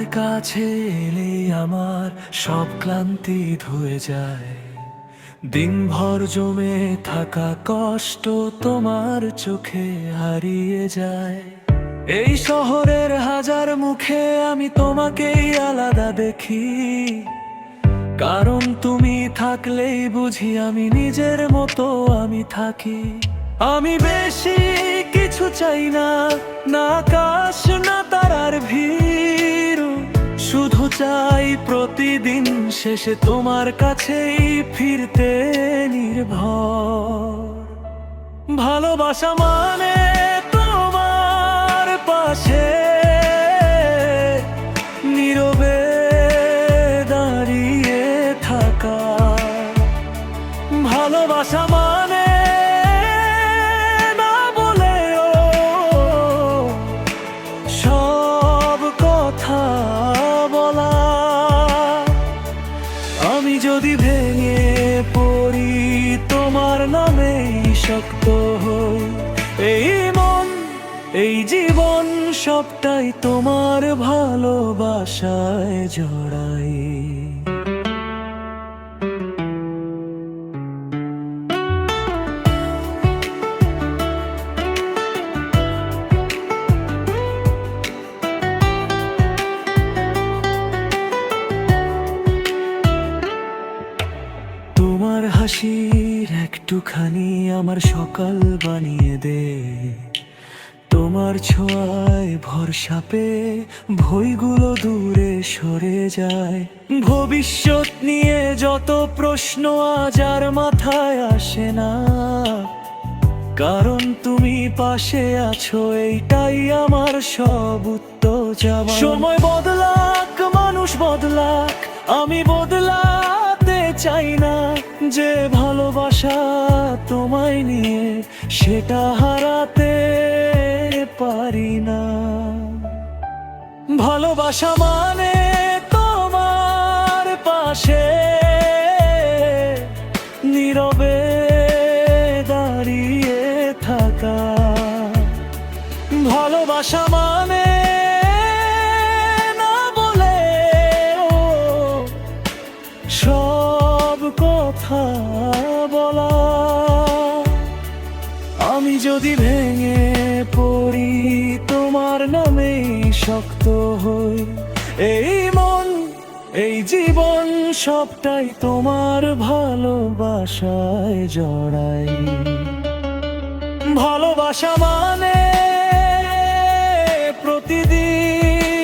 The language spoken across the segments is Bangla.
তোমার কাছে এলে আমার সব ক্লান্তি ধুয়ে যায়। দিনভর জমে থাকা কষ্ট তোমার চোখে হারিয়ে যায়। এই শহরের হাজার মুখে আমি তোমাকেই আলাদা দেখি, কারণ তুমি থাকলেই বুঝি আমি নিজের মতো আমি থাকি। আমি বেশি কিছু চাই না, না আকাশ না তারার ভিড়, শুধু চাই প্রতিদিন শেষে তোমার কাছেই ফিরতে নির্ভর। ভালোবাসা মানে তোমার পাশে নীরবে দাঁড়িয়ে থাকা। ভালোবাসা মানে না বলেও সব কথা বলা। আমি যদি ভেঙে পড়ি তোমার নামেই শক্ত হই। এই মন এই জীবন সবটাই তোমার ভালোবাসায় জড়াই। তোমার হাসির একটুখানি আমার সকাল বানিয়ে দে। তোমার ছোঁয়ায় ভরসা পেয়ে ভয়গুলো দূরে সরে যায়। ভবিষ্যৎ নিয়ে যত প্রশ্ন আজ আর মাথায় আসে না, কারণ তুমি পাশে আছো এইটাই আমার সব উত্তর জবাব। সময় বদলাক মানুষ বদলাক, আমি বদলাতে চাই না। যে ভালোবাসা তোমায় নিয়ে সেটা হারাতে পারি না। ভালোবাসা মানে তোমার পাশে নীরবে দাঁড়িয়ে থাকা। ভালোবাসা মানে না বলেও সব কথা বলা। আমি যদি ভেঙে পড়ি তোমার নামেই শক্ত হই। এই মন এই জীবন সবটাই তোমার ভালোবাসায় জড়াই। ভালোবাসা মানে প্রতিদিন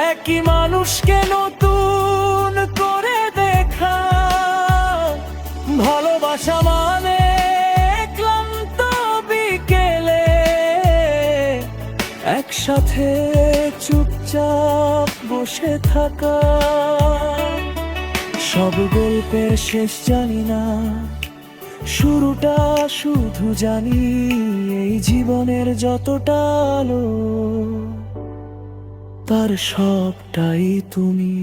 একই মানুষকে নতুন করে দেখা। ভালোবাসা মানে ক্লান্ত বিকেলে একসাথে চুপচাপ বসে থাকা। সব গল্পের শেষ জানি না, শুরুটা শুধু জানি। এই জীবনের যতটা আলো তার সবটাই তুমি।